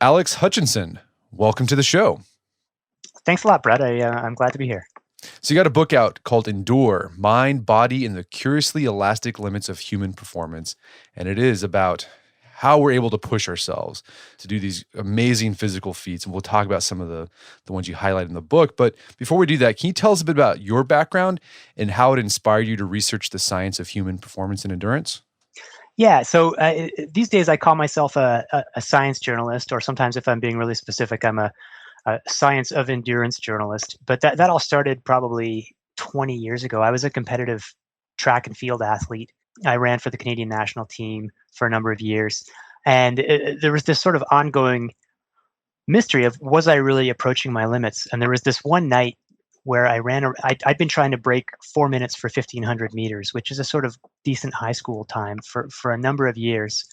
Alex Hutchinson. Welcome to the show. Thanks a lot, Brett. I'm glad to be here. So you got a book out called Endure, Mind, Body, and the Curiously Elastic Limits of Human Performance. And it is about how we're able to push ourselves to do these amazing physical feats. And we'll talk about some of the ones you highlight in the book. But before we do that, can you tell us a bit about your background and how it inspired you to research the science of human performance and endurance? Yeah, so these days I call myself a science journalist, or sometimes if I'm being really specific, I'm a science of endurance journalist. But that all started probably 20 years ago. I was a competitive track and field athlete. I ran for the Canadian national team for a number of years. And there was this sort of ongoing mystery of, was I really approaching my limits? And there was this one night where I'd been trying to break 4 minutes for 1,500 meters, which is a sort of decent high school time for a number of years.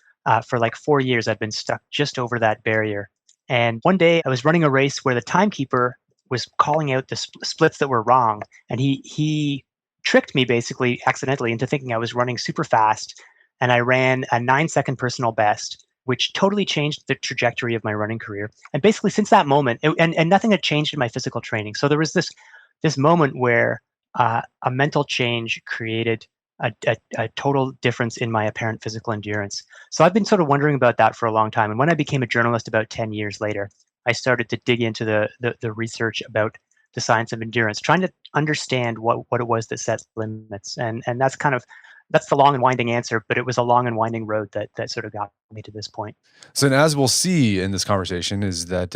For like 4 years, I'd been stuck just over that barrier. And one day I was running a race where the timekeeper was calling out the splits that were wrong. And he tricked me basically accidentally into thinking I was running super fast. And I ran a 9-second personal best, which totally changed the trajectory of my running career. And basically since that moment, and nothing had changed in my physical training. So there was this moment where a mental change created a total difference in my apparent physical endurance. So I've been sort of wondering about that for a long time. And when I became a journalist about 10 years later, I started to dig into the research about the science of endurance, trying to understand what it was that set limits. And that's the long and winding answer, but it was a long and winding road that sort of got me to this point. So, and as we'll see in this conversation, is that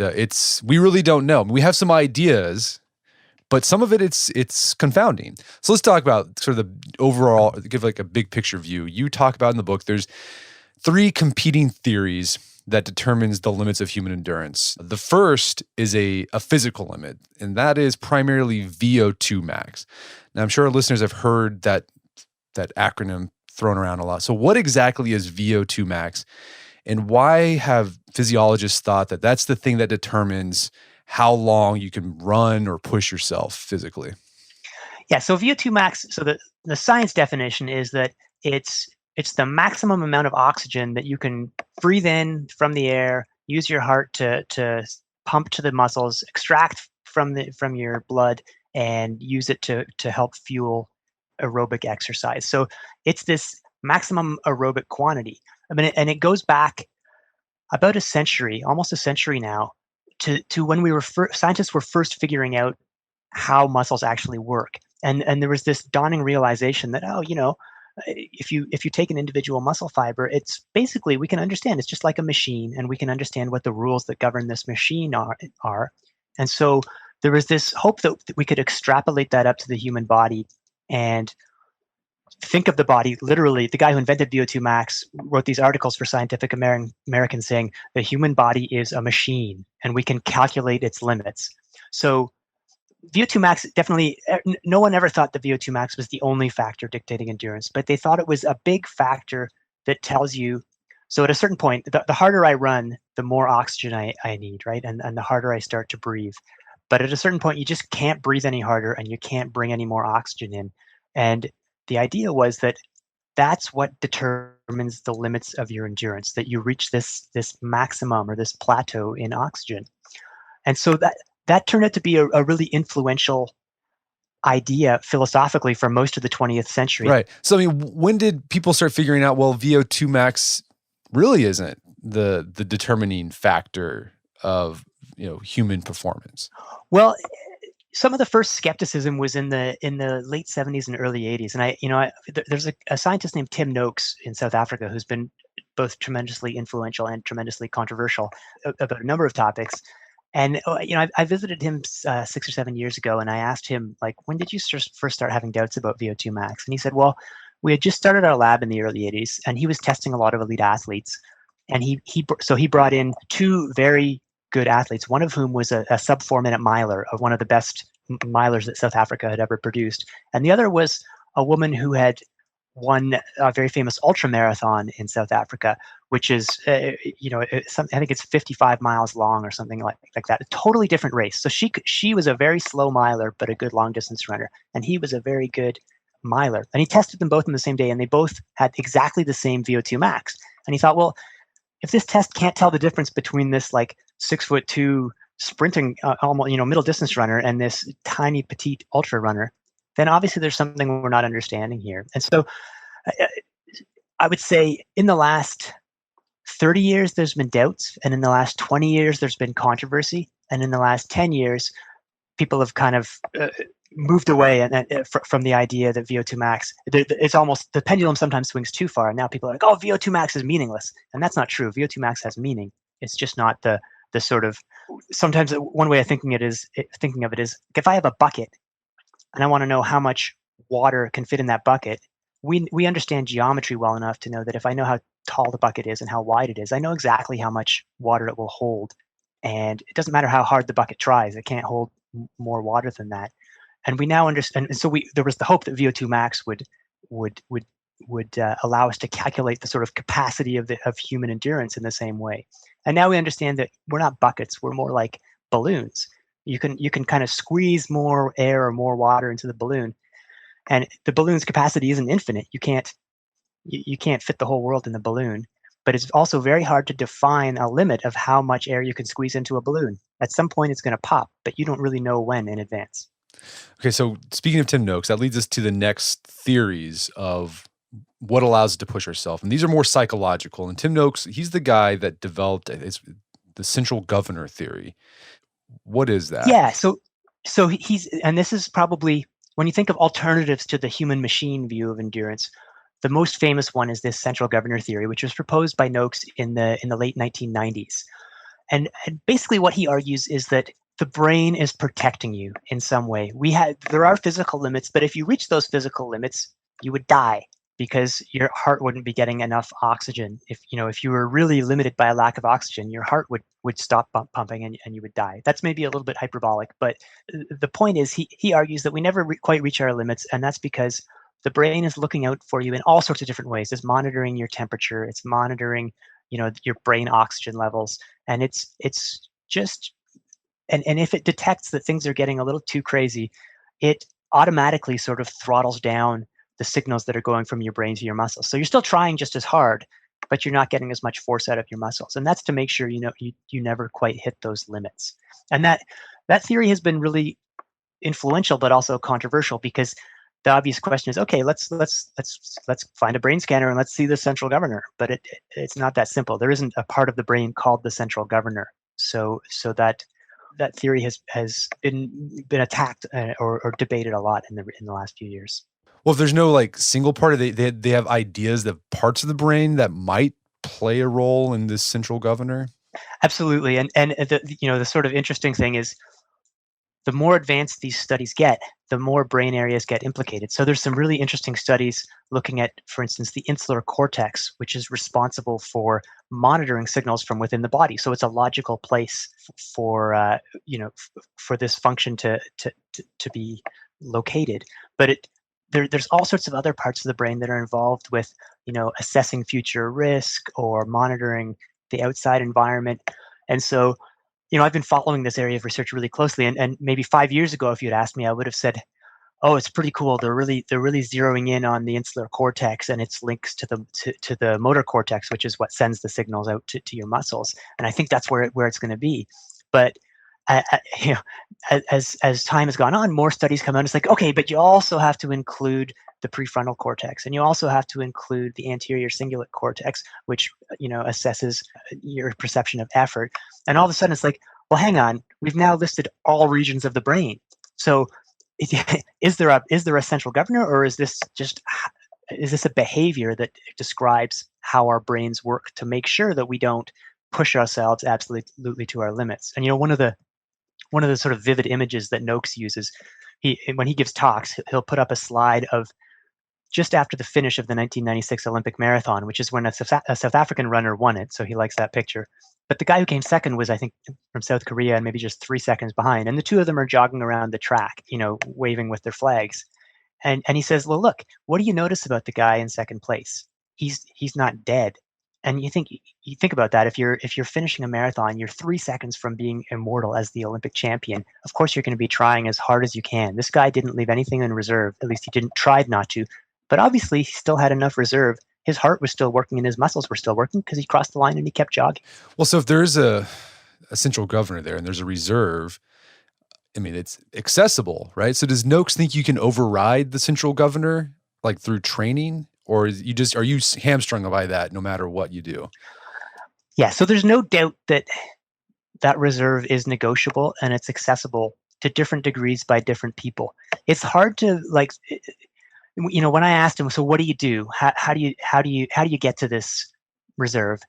we really don't know. We have some ideas, but some of it it's confounding. So let's talk about sort of the overall, give like a big picture view. You talk about in the book, there's 3 competing theories that determines the limits of human endurance. The first is a physical limit, and that is primarily VO2 max. Now, I'm sure our listeners have heard that acronym thrown around a lot. So what exactly is VO2 max, and why have physiologists thought that that's the thing that determines how long you can run or push yourself physically? Yeah, so VO2 max, so the science definition is that it's the maximum amount of oxygen that you can breathe in from the air, use your heart to pump to the muscles, extract from your blood, and use it to help fuel aerobic exercise. So it's this maximum aerobic quantity. I mean, and it goes back about a century, almost a century now, to when scientists were first figuring out how muscles actually work. And there was this dawning realization that, if you take an individual muscle fiber, it's basically, we can understand it's just like a machine, and we can understand what the rules that govern this machine are. And so there was this hope that we could extrapolate that up to the human body and think of the body literally. The guy who invented VO2 max wrote these articles for Scientific American saying the human body is a machine and we can calculate its limits. So VO2 max, definitely, no one ever thought the VO2 max was the only factor dictating endurance, but they thought it was a big factor that tells you. So at a certain point, the harder I run, the more oxygen I need, right? And the harder I start to breathe. But at a certain point, you just can't breathe any harder and you can't bring any more oxygen in. And the idea was that that's what determines the limits of your endurance, that you reach this maximum or this plateau in oxygen. And so that turned out to be a really influential idea philosophically for most of the 20th century. Right. So, I mean, when did people start figuring out, well, VO2 max really isn't the determining factor of, human performance? Well, some of the first skepticism was in the late 70s and early 80s. And there's a scientist named Tim Nokes in South Africa who's been both tremendously influential and tremendously controversial about a number of topics. And I visited him 6 or 7 years ago, and I asked him, like, when did you first start having doubts about VO2 max? And he said, well, we had just started our lab in the early 80s, and he was testing a lot of elite athletes. And he brought in 2 very good athletes, one of whom was a sub 4-minute miler, of one of the best milers that South Africa had ever produced. And the other was a woman who had won a very famous ultra marathon in South Africa, which is, I think it's 55 miles long or something like that. A totally different race. So she was a very slow miler, but a good long distance runner. And he was a very good miler. And he tested them both on the same day, and they both had exactly the same VO2 max. And he thought, well, if this test can't tell the difference between this like 6'2" sprinting, almost, middle distance runner and this tiny petite ultra runner, then obviously there's something we're not understanding here. And so I, I would say in the last 30 years, there's been doubts. And in the last 20 years, there's been controversy. And in the last 10 years, people have kind of moved away from the idea that VO2 max, it's almost, the pendulum sometimes swings too far. And now people are like, oh, VO2 max is meaningless. And that's not true. VO2 max has meaning. It's just not the sort of, sometimes one way of thinking of it is if I have a bucket and I want to know how much water can fit in that bucket, we understand geometry well enough to know that if I know how tall the bucket is and how wide it is, I know exactly how much water it will hold. And it doesn't matter how hard the bucket tries, it can't hold more water than that. And we now understand. And so there was the hope that VO2 max would allow us to calculate the sort of capacity of human endurance in the same way. And now we understand that we're not buckets; we're more like balloons. You can kind of squeeze more air or more water into the balloon, and the balloon's capacity isn't infinite. You can't fit the whole world in the balloon. But it's also very hard to define a limit of how much air you can squeeze into a balloon. At some point, it's going to pop, but you don't really know when in advance. Okay, so speaking of Tim Noakes, that leads us to the next theories of what allows us to push ourselves. And these are more psychological. And Tim Noakes, he's the guy that developed the central governor theory. What is that? Yeah, so and this is probably, when you think of alternatives to the human machine view of endurance, the most famous one is this central governor theory, which was proposed by Nokes in the late 1990s. And basically what he argues is that the brain is protecting you in some way. There are physical limits, but if you reach those physical limits, you would die because your heart wouldn't be getting enough oxygen. If you were really limited by a lack of oxygen, your heart would stop pumping and you would die. That's maybe a little bit hyperbolic, but the point is he argues that we never quite reach our limits, and that's because the brain is looking out for you in all sorts of different ways. It's monitoring your temperature. It's monitoring, your brain oxygen levels. And it's just, and if it detects that things are getting a little too crazy, it automatically sort of throttles down the signals that are going from your brain to your muscles. So you're still trying just as hard, but you're not getting as much force out of your muscles. And that's to make sure, you never quite hit those limits. And that theory has been really influential, but also controversial, because the obvious question is, okay, let's find a brain scanner and let's see the central governor. But it's not that simple. There isn't a part of the brain called the central governor. So that theory has been attacked or debated a lot in the last few years. Well, if there's no like single part, they have ideas that parts of the brain that might play a role in this central governor. Absolutely, and the sort of interesting thing is, the more advanced these studies get, the more brain areas get implicated. So there's some really interesting studies looking at, for instance, the insular cortex, which is responsible for monitoring signals from within the body. So it's a logical place for this function to be located. But there's all sorts of other parts of the brain that are involved with, assessing future risk or monitoring the outside environment. And so, I've been following this area of research really closely, and maybe 5 years ago, if you'd asked me, I would have said, "Oh, it's pretty cool. They're really zeroing in on the insular cortex and its links to the motor cortex, which is what sends the signals out to your muscles." And I think that's where it's going to be. But as time has gone on, more studies come out. It's like, okay, but you also have to include the prefrontal cortex, and you also have to include the anterior cingulate cortex, which assesses your perception of effort. And all of a sudden, it's like, well, hang on, we've now listed all regions of the brain. So, is there a central governor, or is this a behavior that describes how our brains work to make sure that we don't push ourselves absolutely to our limits? And one of the sort of vivid images that Nokes uses, when he gives talks, he'll put up a slide of just after the finish of the 1996 Olympic marathon, which is when a South African runner won it. So he likes that picture. But the guy who came second was, I think, from South Korea, and maybe just 3 seconds behind. And the two of them are jogging around the track, waving with their flags. And he says, well, look, what do you notice about the guy in second place? He's not dead. And you think about that. If you're finishing a marathon, you're 3 seconds from being immortal as the Olympic champion. Of course, you're going to be trying as hard as you can. This guy didn't leave anything in reserve. At least he didn't try not to. But obviously, he still had enough reserve his heart was still working and his muscles were still working because he crossed the line and he kept jogging. Well, so if there's a central governor there and there's a reserve, I mean, it's accessible, right? So does Nokes think you can override the central governor like through training, or are you hamstrung by that no matter what you do? Yeah, so there's no doubt that that reserve is negotiable and it's accessible to different degrees by different people. It's hard to when I asked him, so what do you do? How do you get to this reserve?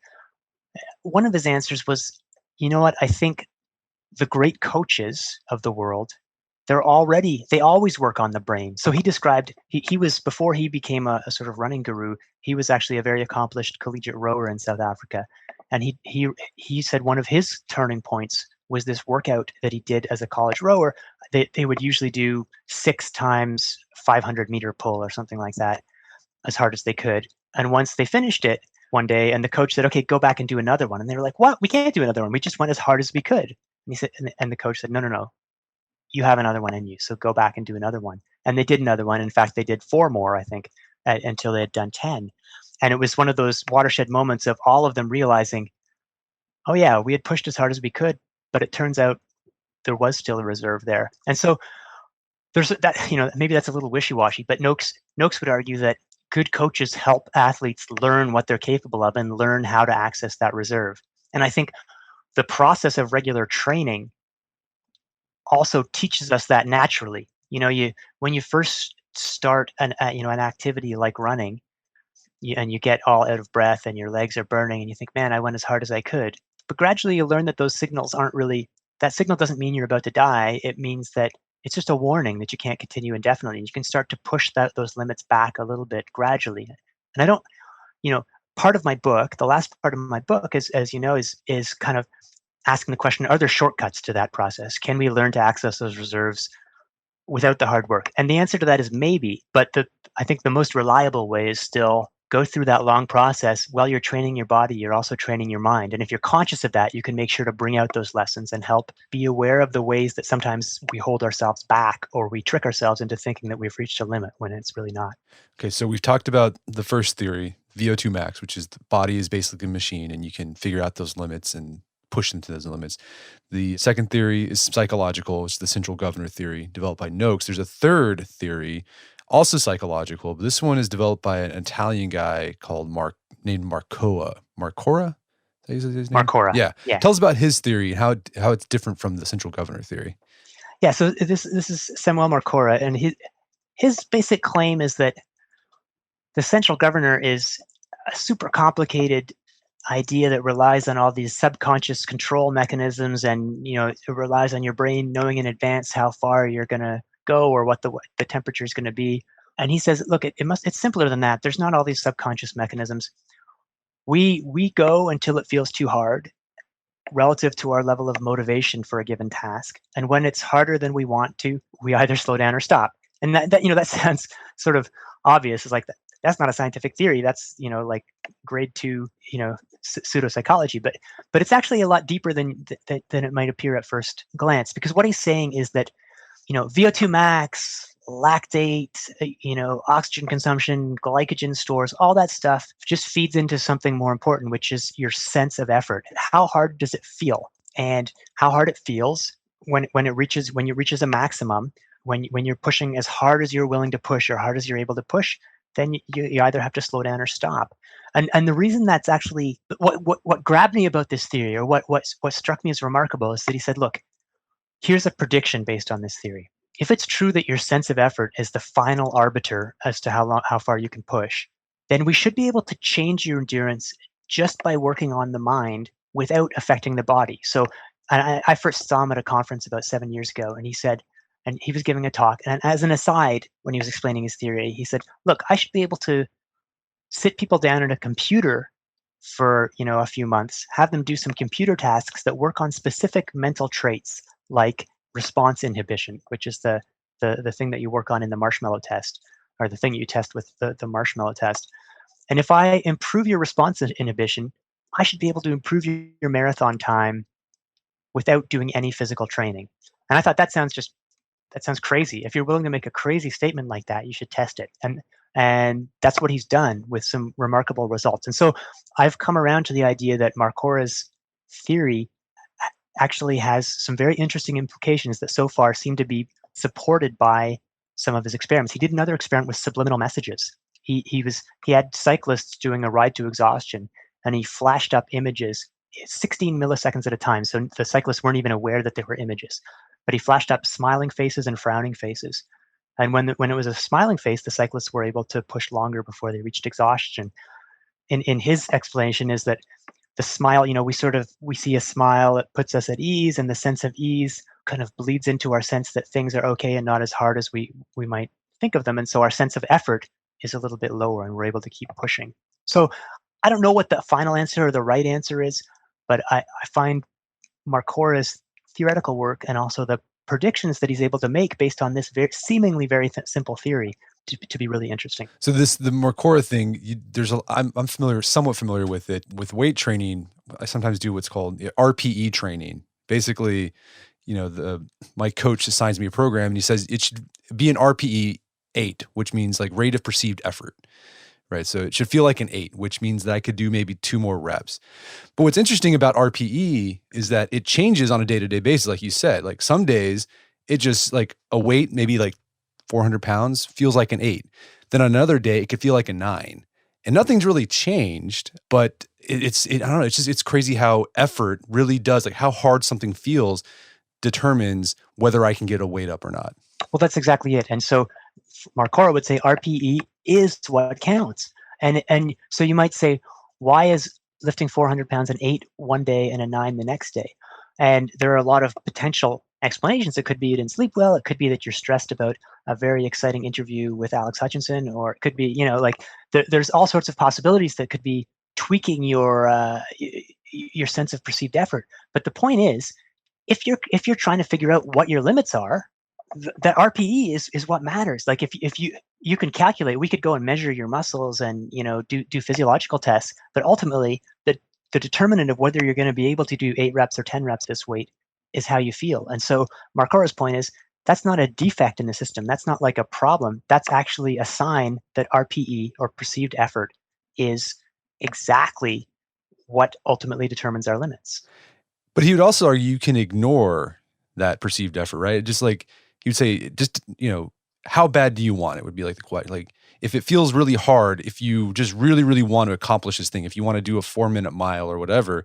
One of his answers was, you know what? I think the great coaches of the world, they always work on the brain. So he described, he was, before he became a sort of running guru, he was actually a very accomplished collegiate rower in South Africa. And he said one of his turning points was this workout that he did as a college rower. They would usually do 6 times 500-meter pull or something like that, as hard as they could. And once they finished it one day, and the coach said, okay, go back and do another one. And they were like, what? We can't do another one. We just went as hard as we could. And he said, and the coach said, no. You have another one in you. So go back and do another one. And they did another one. In fact, they did 4 more, I think, until they had done 10. And it was one of those watershed moments of all of them realizing, oh yeah, we had pushed as hard as we could, but it turns out there was still a reserve there. And so there's that, maybe that's a little wishy-washy, but Nokes would argue that good coaches help athletes learn what they're capable of and learn how to access that reserve. And I think the process of regular training also teaches us that naturally. When you first start an activity like running, and you get all out of breath and your legs are burning and you think, man, I went as hard as I could. But gradually you learn that those signals aren't really, that signal doesn't mean you're about to die. It means that it's just a warning that you can't continue indefinitely. And you can start to push those limits back a little bit gradually. And I don't, part of my book, the last part of my book is, as you know, is kind of asking the question, are there shortcuts to that process? Can we learn to access those reserves without the hard work? And the answer to that is maybe, but I think the most reliable way is still go through that long process. While you're training your body, you're also training your mind. And if you're conscious of that, you can make sure to bring out those lessons and help be aware of the ways that sometimes we hold ourselves back or we trick ourselves into thinking that we've reached a limit when it's really not. Okay, so we've talked about the first theory, VO2 max, which is the body is basically a machine and you can figure out those limits and push into those limits. The second theory is psychological. It's the central governor theory developed by Nokes. There's a third theory, also psychological, but this one is developed by an Italian guy named Marcora. Marcora? Is that his name? Marcora. Yeah. Tell us about his theory and how it's different from the central governor theory. Yeah. So this is Samuel Marcora, and his basic claim is that the central governor is a super complicated idea that relies on all these subconscious control mechanisms, and it relies on your brain knowing in advance how far you're going to go or what the temperature is going to be. And he says, look, it's simpler than that. There's not all these subconscious mechanisms. We go until it feels too hard relative to our level of motivation for a given task, and when it's harder than we want to, we either slow down or stop. And that sounds sort of obvious. It's like that's not a scientific theory. That's like grade 2 pseudopsychology, but it's actually a lot deeper than it might appear at first glance, because what he's saying is that VO2 max, lactate, oxygen consumption, glycogen stores, all that stuff just feeds into something more important, which is your sense of effort. How hard does it feel? And how hard it feels when it reaches a maximum, when you're pushing as hard as you're willing to push or hard as you're able to push, then you either have to slow down or stop. And the reason that's actually what grabbed me about this theory, or what struck me as remarkable, is that he said, look, here's a prediction based on this theory. If it's true that your sense of effort is the final arbiter as to how far you can push, then we should be able to change your endurance just by working on the mind without affecting the body. So I first saw him at a conference about 7 years ago, and he said, and he was giving a talk, and as an aside, when he was explaining his theory, he said, look, I should be able to sit people down at a computer for a few months, have them do some computer tasks that work on specific mental traits like response inhibition, which is the thing that you work on in the marshmallow test, or the thing you test with the marshmallow test. And if I improve your response inhibition, I should be able to improve your marathon time without doing any physical training. And I thought that sounds crazy. If you're willing to make a crazy statement like that, you should test it. And And that's what he's done with some remarkable results. And so I've come around to the idea that Marcora's theory actually has some very interesting implications that so far seem to be supported by some of his experiments. He did another experiment with subliminal messages. He had cyclists doing a ride to exhaustion, and he flashed up images 16 milliseconds at a time. So the cyclists weren't even aware that they were images, but he flashed up smiling faces and frowning faces. And when it was a smiling face, the cyclists were able to push longer before they reached exhaustion. In his explanation is that the smile, we see a smile, it puts us at ease, and the sense of ease kind of bleeds into our sense that things are okay and not as hard as we might think of them. And so our sense of effort is a little bit lower and we're able to keep pushing. So I don't know what the final answer or the right answer is, but I find Marcora's theoretical work and also the predictions that he's able to make based on this seemingly very simple theory to be really interesting. So the Marcora thing, I'm somewhat familiar with it. With weight training, I sometimes do what's called RPE training. Basically, my coach assigns me a program and he says it should be an RPE 8, which means like rate of perceived effort, right? So it should feel like an 8, which means that I could do maybe 2 more reps. But what's interesting about RPE is that it changes on a day-to-day basis. Like you said, like some days it just like a weight, maybe like 400 pounds feels like an 8. Then another day it could feel like a 9. And nothing's really changed, but I don't know. It's crazy how effort really does, like how hard something feels determines whether I can get a weight up or not. Well, that's exactly it. And so Marcora would say RPE is what counts. And so you might say, why is lifting 400 pounds an 8 one day and a 9 the next day? And there are a lot of potential explanations. It could be you didn't sleep well. It could be that you're stressed about a very exciting interview with Alex Hutchinson, or it could be, there's all sorts of possibilities that could be tweaking your sense of perceived effort. But the point is, if you're trying to figure out what your limits are, that RPE is what matters. Like if you can calculate, we could go and measure your muscles and do physiological tests, but ultimately the determinant of whether you're going to be able to do 8 reps or 10 reps this weight is how you feel. And so Marcora's point is that's not a defect in the system. That's not like a problem. That's actually a sign that RPE, or perceived effort, is exactly what ultimately determines our limits. But he would also argue you can ignore that perceived effort, right? Just like he'd say, how bad do you want it would be like the question. Like if it feels really hard, if you just really, really want to accomplish this thing, if you want to do a 4-minute mile or whatever,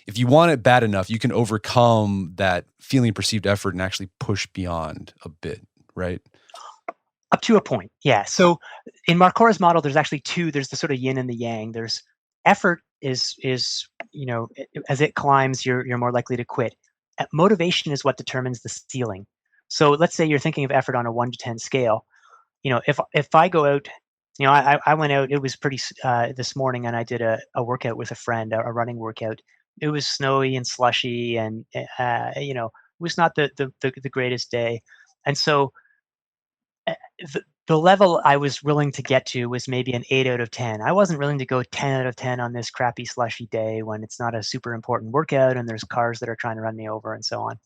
if you want it bad enough, you can overcome that feeling perceived effort and actually push beyond a bit, right? Up to a point, yeah. So in Marcora's model, there's actually 2. There's the sort of yin and the yang. There's effort is as it climbs, you're more likely to quit. Motivation is what determines the ceiling. So let's say you're thinking of effort on a 1 to 10 scale. If I go out, I went out. It was pretty this morning, and I did a workout with a friend, a running workout. It was snowy and slushy, and it was not the greatest day. And so the level I was willing to get to was maybe an 8 out of 10. I wasn't willing to go 10 out of 10 on this crappy slushy day when it's not a super important workout and there's cars that are trying to run me over and so on.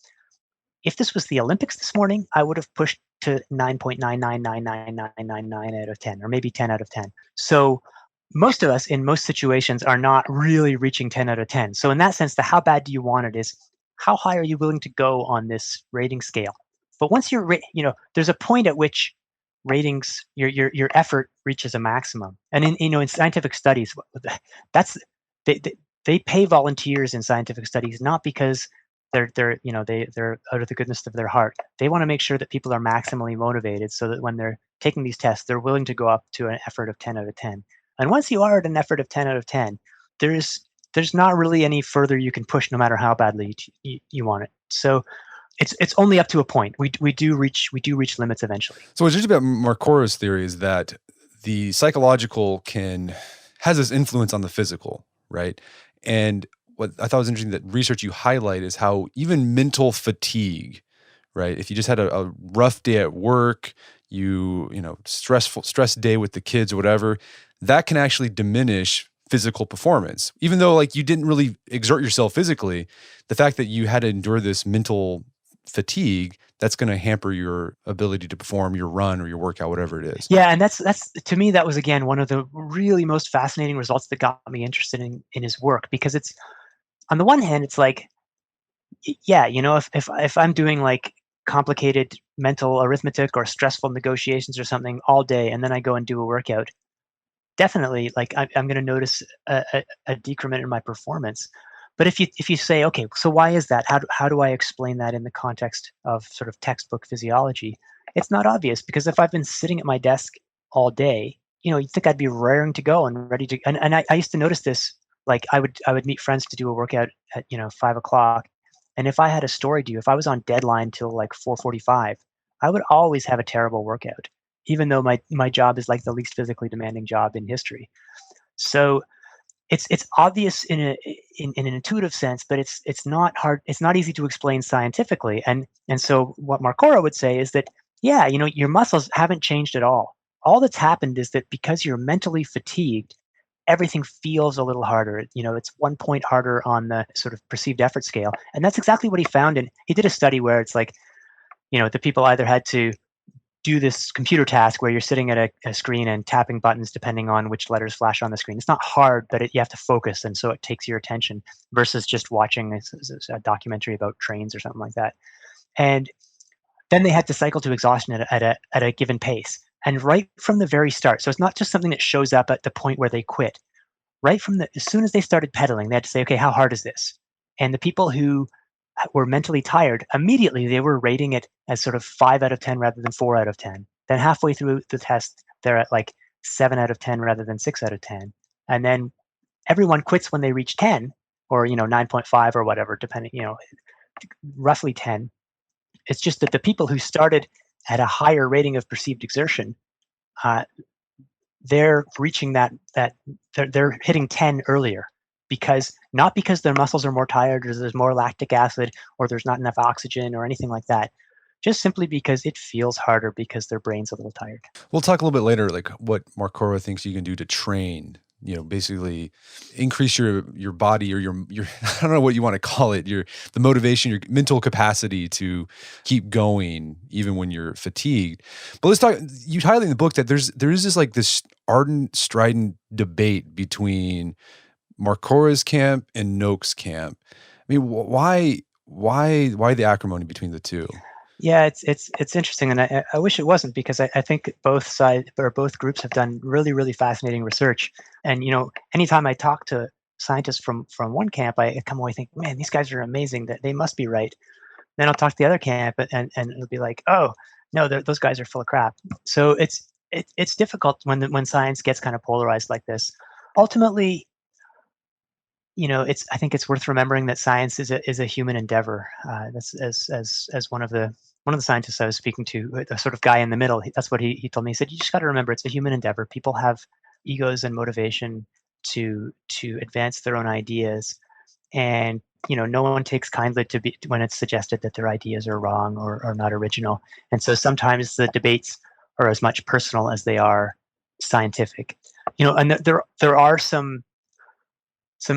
If this was the Olympics this morning, I would have pushed to 9.9999999 out of 10, or maybe 10 out of 10. So most of us in most situations are not really reaching 10 out of 10. So in that sense, the how bad do you want it is how high are you willing to go on this rating scale? But once you're, there's a point at which ratings, your effort reaches a maximum. And in scientific studies, they pay volunteers in scientific studies not because they're out of the goodness of their heart. They want to make sure that people are maximally motivated so that when they're taking these tests, they're willing to go up to an effort of 10 out of 10. And once you are at an effort of 10 out of 10, there's not really any further you can push, no matter how badly you want it. So it's only up to a point. We do reach limits eventually. So what's interesting about Marcora's theory is that the psychological has this influence on the physical, right? And what I thought was interesting, that research you highlight is how even mental fatigue, right? If you just had a rough day at work, stressed day with the kids or whatever, that can actually diminish physical performance. Even though like you didn't really exert yourself physically, the fact that you had to endure this mental fatigue, that's going to hamper your ability to perform your run or your workout, whatever it is. Yeah, and that's to me, that was again one of the really most fascinating results that got me interested in his work, because it's, on the one hand, it's like, yeah, if I'm doing like complicated mental arithmetic or stressful negotiations or something all day, and then I go and do a workout, definitely, like, I'm going to notice a decrement in my performance. But if you say, okay, so why is that? How do I explain that in the context of sort of textbook physiology? It's not obvious, because if I've been sitting at my desk all day, you'd think I'd be raring to go and ready to. And I used to notice this. Like, I would meet friends to do a workout at 5 o'clock, and if I had a story due, if I was on deadline till like 4:45, I would always have a terrible workout, even though my job is like the least physically demanding job in history. So it's obvious in an intuitive sense, but it's not hard. It's not easy to explain scientifically. And so what Marcora would say is that, yeah, your muscles haven't changed at all. All that's happened is that because you're mentally fatigued, everything feels a little harder. It's 1 point harder on the sort of perceived effort scale, and that's exactly what he found. And he did a study where it's like, the people either had to do this computer task where you're sitting at a screen and tapping buttons depending on which letters flash on the screen. It's not hard, but you have to focus, and so it takes your attention, versus just watching a documentary about trains or something like that. And then they had to cycle to exhaustion at a given pace. And right from the very start, so it's not just something that shows up at the point where they quit. Right from as soon as they started pedaling, they had to say, okay, how hard is this? And the people who were mentally tired, immediately they were rating it as sort of 5 out of 10 rather than 4 out of 10. Then halfway through the test, they're at like 7 out of 10 rather than 6 out of 10. And then everyone quits when they reach 10, or 9.5 or whatever, depending, roughly 10. It's just that the people who started at a higher rating of perceived exertion, they're reaching that they're hitting 10 earlier, because not because their muscles are more tired, or there's more lactic acid, or there's not enough oxygen or anything like that, just simply because it feels harder because their brain's a little tired. We'll talk a little bit later, like what Marcora thinks you can do to train, basically increase your body, or your I don't know what you want to call it, the motivation, your mental capacity to keep going even when you're fatigued. But let's talk. You highlight in the book that there is this ardent, strident debate between Marcora's camp and Nokes' camp. I mean, why the acrimony between the two? Yeah, it's interesting, and I wish it wasn't, because I think both sides, or both groups, have done really, really fascinating research. And anytime I talk to scientists from one camp, I come away thinking, man, these guys are amazing. That they must be right. Then I'll talk to the other camp, and it'll be like, oh no, those guys are full of crap. So it's difficult when science gets kind of polarized like this. Ultimately, I think it's worth remembering that science is a human endeavor. That's as one of the scientists I was speaking to, the sort of guy in the middle. That's what he told me. He said, you just got to remember, it's a human endeavor. People have egos and motivation to advance their own ideas, and no one takes kindly to be when it's suggested that their ideas are wrong or not original. And so sometimes the debates are as much personal as they are scientific. And there are some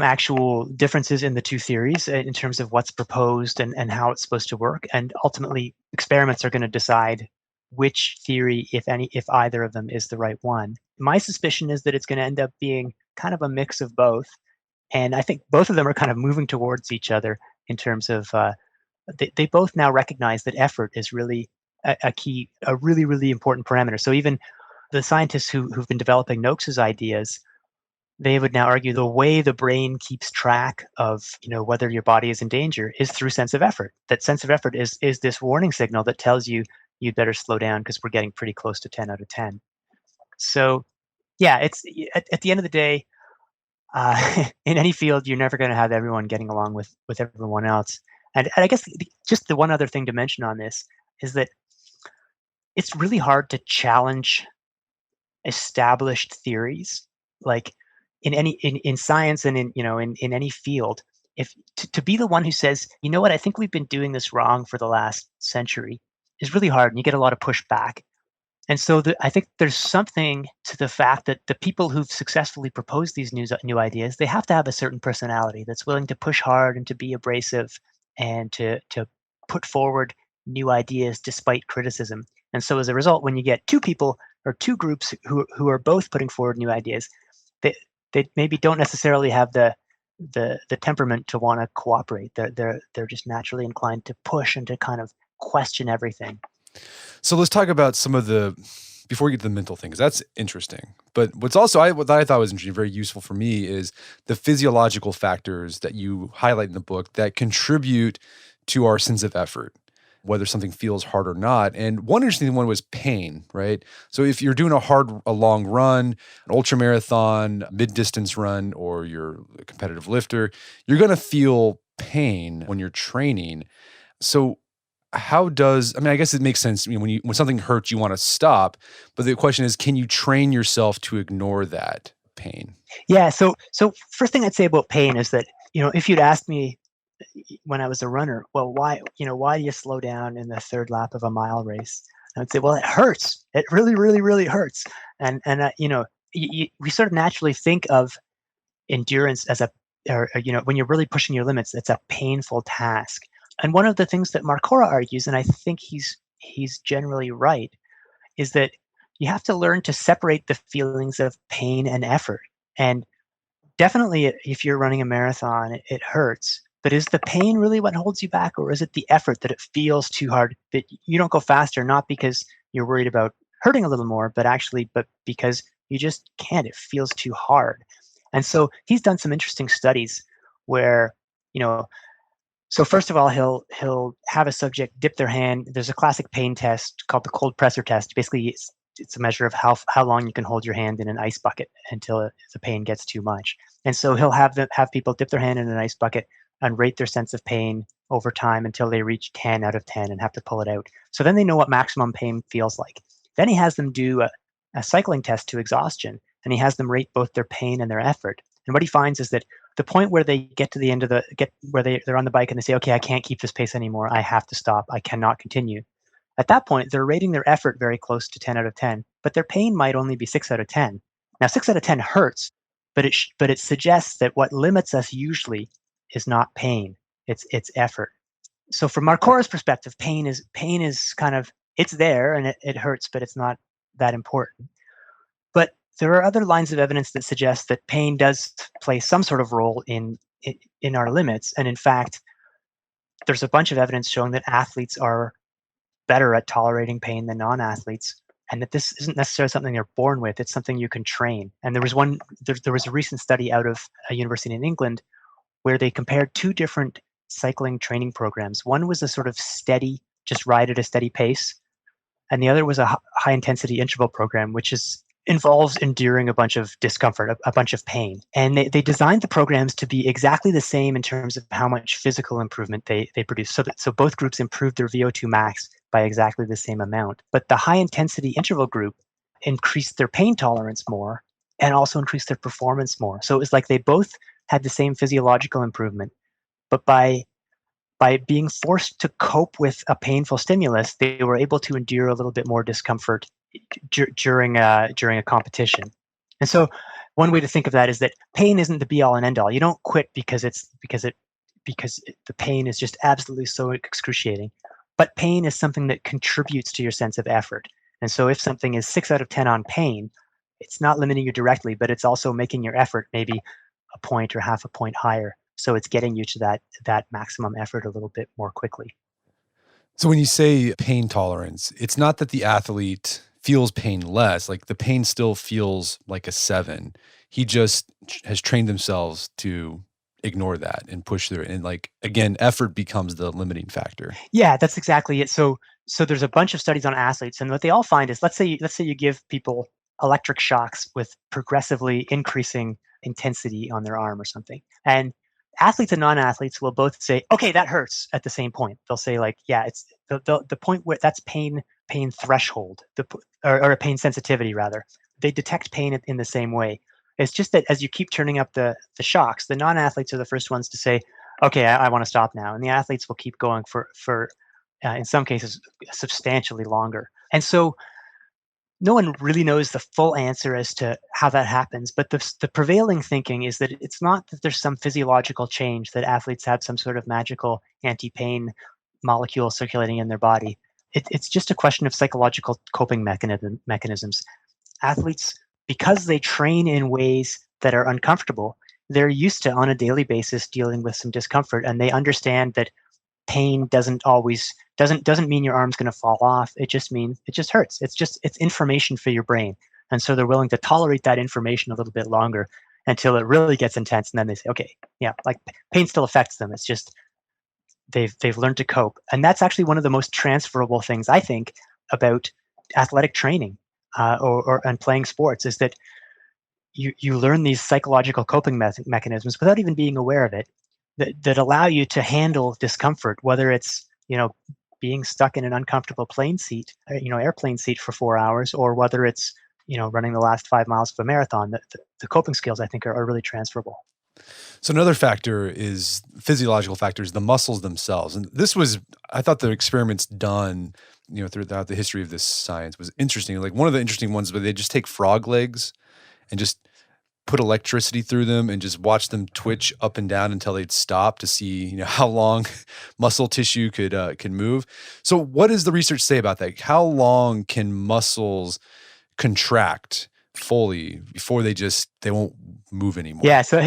actual differences in the two theories in terms of what's proposed and how it's supposed to work. And ultimately, experiments are going to decide which theory, if either of them, is the right one. My suspicion is that it's going to end up being kind of a mix of both. And I think both of them are kind of moving towards each other in terms of they both now recognize that effort is really a key, a really, really important parameter. So even the scientists who've been developing Nokes' ideas, they would now argue the way the brain keeps track of whether your body is in danger is through sense of effort. That sense of effort is this warning signal that tells you you'd better slow down because we're getting pretty close to 10 out of 10. So yeah, it's at the end of the day, in any field, you're never going to have everyone getting along with everyone else. And I guess just the one other thing to mention on this is that it's really hard to challenge established theories. Like in science and in any field, if to be the one who says, you know what, I think we've been doing this wrong for the last century, is really hard, and you get a lot of pushback. And so I think there's something to the fact that the people who've successfully proposed these new ideas, they have to have a certain personality that's willing to push hard and to be abrasive and to put forward new ideas despite criticism. And so as a result, when you get two people or two groups who are both putting forward new ideas, they they maybe don't necessarily have the temperament to want to cooperate. They're just naturally inclined to push and to kind of question everything. So let's talk about some of the before we get to the mental things. That's interesting. But what's also what I thought was interesting, very useful for me, is the physiological factors that you highlight in the book that contribute to our sense of effort, whether something feels hard or not. And one interesting one was pain, right? So if you're doing a long run, an ultra marathon, mid-distance run, or you're a competitive lifter, you're going to feel pain when you're training. So I guess it makes sense. When something hurts, you want to stop. But the question is, can you train yourself to ignore that pain? Yeah. So first thing I'd say about pain is that, if you'd asked me when I was a runner, well, why do you slow down in the third lap of a mile race? I would say, well, it hurts. It really, really, really hurts. And we sort of naturally think of endurance as when you're really pushing your limits, it's a painful task. And one of the things that Marcora argues, and I think he's generally right, is that you have to learn to separate the feelings of pain and effort. And definitely, if you're running a marathon, it hurts. But is the pain really what holds you back, or is it the effort that it feels too hard that you don't go faster, not because you're worried about hurting a little more, but because you just can't. It feels too hard. And so he's done some interesting studies where, so first of all, he'll have a subject dip their hand. There's a classic pain test called the cold pressor test. Basically, it's a measure of how long you can hold your hand in an ice bucket until the pain gets too much. And so he'll have people dip their hand in an ice bucket and rate their sense of pain over time until they reach 10 out of 10 and have to pull it out. So then they know what maximum pain feels like. Then he has them do a cycling test to exhaustion, and he has them rate both their pain and their effort. And what he finds is that the point where they get to the end of where they're on the bike and they say, okay, I can't keep this pace anymore. I have to stop. I cannot continue. At that point, they're rating their effort very close to 10 out of 10, but their pain might only be 6 out of 10. Now, 6 out of 10 hurts, but it suggests that what limits us usually is not pain. It's effort. So from Marcora's perspective, pain is kind of, it's there and it hurts, but it's not that important. But there are other lines of evidence that suggest that pain does play some sort of role in our limits. And in fact, there's a bunch of evidence showing that athletes are better at tolerating pain than non-athletes, and that this isn't necessarily something they're born with. It's something you can train. And there was a recent study out of a university in England where they compared two different cycling training programs. One was a sort of steady, just ride at a steady pace, and the other was a high intensity interval program, which involves enduring a bunch of discomfort, a bunch of pain. And they designed the programs to be exactly the same in terms of how much physical improvement they produce. So both groups improved their VO2 max by exactly the same amount. But the high intensity interval group increased their pain tolerance more and also increased their performance more. So it was like they both had the same physiological improvement, but by being forced to cope with a painful stimulus, they were able to endure a little bit more discomfort during a competition. And so one way to think of that is that pain isn't the be all and end all. You don't quit because the pain is just absolutely so excruciating. But pain is something that contributes to your sense of effort. And so if something is 6 out of 10 on pain, it's not limiting you directly, but it's also making your effort maybe a point or half a point higher. So it's getting you to that maximum effort a little bit more quickly. So when you say pain tolerance, it's not that the athlete feels pain less, like the pain still feels like a 7. He just has trained themselves to ignore that and push through it. And like, again, effort becomes the limiting factor. Yeah, that's exactly it. So there's a bunch of studies on athletes, and what they all find is, let's say you give people electric shocks with progressively increasing intensity on their arm or something. And athletes and non-athletes will both say, okay, that hurts at the same point. They'll say like, yeah, it's the point where that's pain threshold, or a pain sensitivity rather. They detect pain in the same way. It's just that as you keep turning up the shocks, the non-athletes are the first ones to say, okay, I want to stop now. And the athletes will keep going for in some cases, substantially longer. And so no one really knows the full answer as to how that happens, but the prevailing thinking is that it's not that there's some physiological change, that athletes have some sort of magical anti-pain molecules circulating in their body. It's just a question of psychological coping mechanisms. Athletes, because they train in ways that are uncomfortable, they're used to on a daily basis dealing with some discomfort, and they understand that pain doesn't mean your arm's going to fall off. It just means it just hurts. It's information for your brain, and so they're willing to tolerate that information a little bit longer until it really gets intense, and then they say, okay, yeah, like pain still affects them. It's just they've learned to cope, and that's actually one of the most transferable things I think about athletic training and playing sports, is that you learn these psychological coping mechanisms without even being aware of it, that allow you to handle discomfort, whether it's being stuck in an uncomfortable plane seat, airplane seat for 4 hours, or whether it's running the last 5 miles of a marathon. The coping skills, I think, are really transferable. So another factor is physiological factors, the muscles themselves. And this was, I thought the experiments done, throughout the history of this science was interesting. Like one of the interesting ones where they just take frog legs and just put electricity through them and just watch them twitch up and down until they'd stop to see, how long muscle tissue can move. So what does the research say about that? How long can muscles contract fully before they won't move anymore? Yeah, so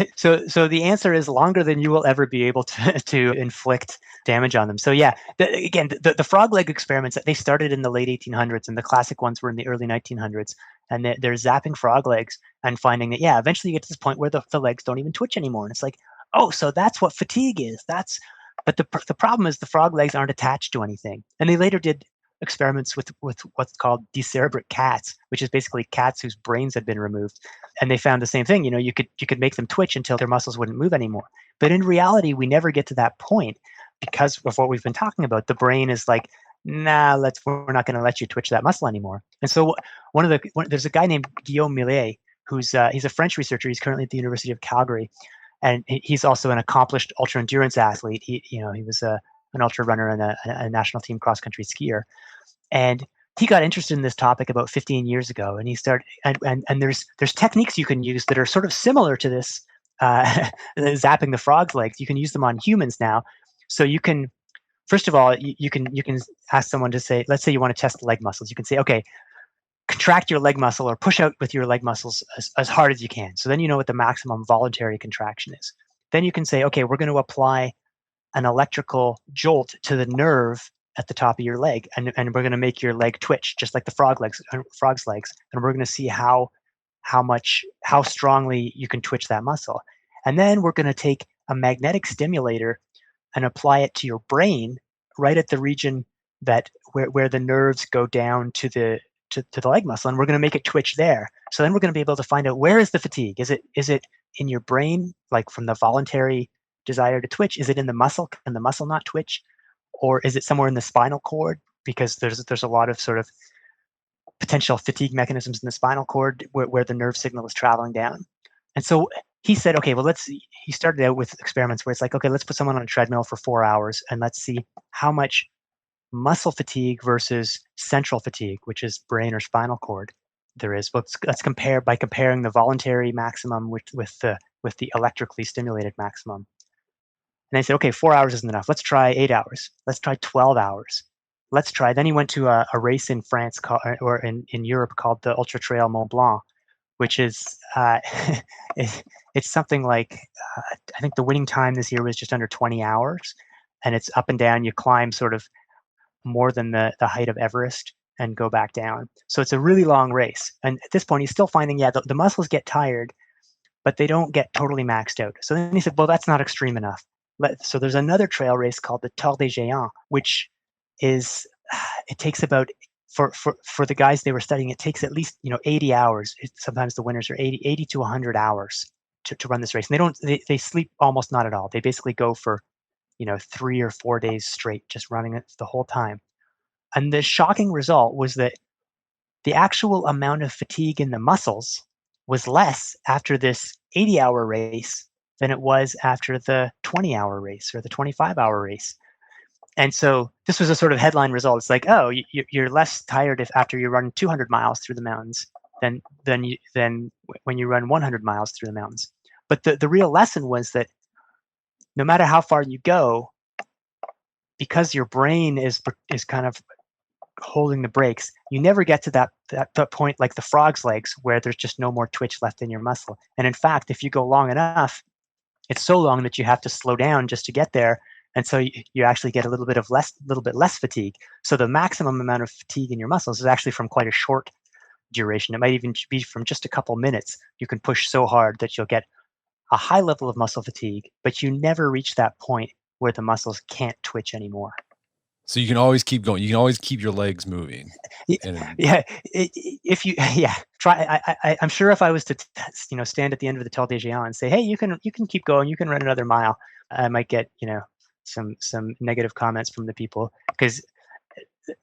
the answer is longer than you will ever be able to inflict damage on them. So yeah, the frog leg experiments, they started in the late 1800s, and the classic ones were in the early 1900s. And they're zapping frog legs and finding that, yeah, eventually you get to this point where the legs don't even twitch anymore. And it's like, oh, so that's what fatigue is. But the problem is the frog legs aren't attached to anything. And they later did experiments with what's called decerebrate cats, which is basically cats whose brains had been removed. And they found the same thing. You could make them twitch until their muscles wouldn't move anymore. But in reality, we never get to that point because of what we've been talking about. The brain is like, nah, we're not going to let you twitch that muscle anymore. And so there's a guy named Guillaume Millet he's a French researcher. He's currently at the University of Calgary, and he's also an accomplished ultra endurance athlete. He was an ultra runner and a national team cross country skier, and he got interested in this topic about 15 years ago. And he started, and there's techniques you can use that are sort of similar to this, zapping the frog's legs. You can use them on humans now, so you can. First of all, you can ask someone to say, let's say you want to test the leg muscles. You can say, okay, contract your leg muscle or push out with your leg muscles as hard as you can. So then you know what the maximum voluntary contraction is. Then you can say, okay, we're going to apply an electrical jolt to the nerve at the top of your leg, and we're going to make your leg twitch just like the frog's legs, and we're going to see how strongly you can twitch that muscle. And then we're going to take a magnetic stimulator and apply it to your brain, right at the region where the nerves go down to the leg muscle, and we're going to make it twitch there. So then we're going to be able to find out, where is the fatigue? Is it in your brain, like from the voluntary desire to twitch? Is it in the muscle? Can the muscle not twitch? Or is it somewhere in the spinal cord? Because there's a lot of sort of potential fatigue mechanisms in the spinal cord where the nerve signal is traveling down. And so he said, okay, well, he started out with experiments where it's like, okay, let's put someone on a treadmill for 4 hours and let's see how much muscle fatigue versus central fatigue, which is brain or spinal cord, there is. Let's compare by comparing the voluntary maximum with the electrically stimulated maximum. And they said, okay, 4 hours isn't enough. Let's try 8 hours. Let's try 12 hours. Then he went to a race in France or in Europe called the Ultra Trail Mont Blanc, which is it's something like I think the winning time this year was just under 20 hours, and it's up and down. You climb sort of more than the height of Everest and go back down. So it's a really long race. And at this point, he's still finding, the muscles get tired, but they don't get totally maxed out. So then he said, well, that's not extreme enough. So there's another trail race called the Tour des Géants, which is, it takes about, for the guys they were studying, it takes at least 80 hours. Sometimes the winners are 80 to 100 hours to run this race. And they sleep almost not at all. They basically go for 3 or 4 days straight, just running it the whole time. And the shocking result was that the actual amount of fatigue in the muscles was less after this 80-hour race than it was after the 20-hour race or the 25-hour race. And so this was a sort of headline result. It's like, oh, you're less tired after you run 200 miles through the mountains than when you run 100 miles through the mountains. But the real lesson was that no matter how far you go, because your brain is kind of holding the brakes, you never get to that point like the frog's legs where there's just no more twitch left in your muscle. And in fact, if you go long enough, it's so long that you have to slow down just to get there. And so you actually get a little bit less fatigue. So the maximum amount of fatigue in your muscles is actually from quite a short duration. It might even be from just a couple minutes. You can push so hard that you'll get a high level of muscle fatigue, but you never reach that point where the muscles can't twitch anymore. So you can always keep going. You can always keep your legs moving. Yeah, if you try. I'm sure if I was to stand at the end of the Tel des Géants and say, hey, you can keep going, you can run another mile, I might get some negative comments from the people, because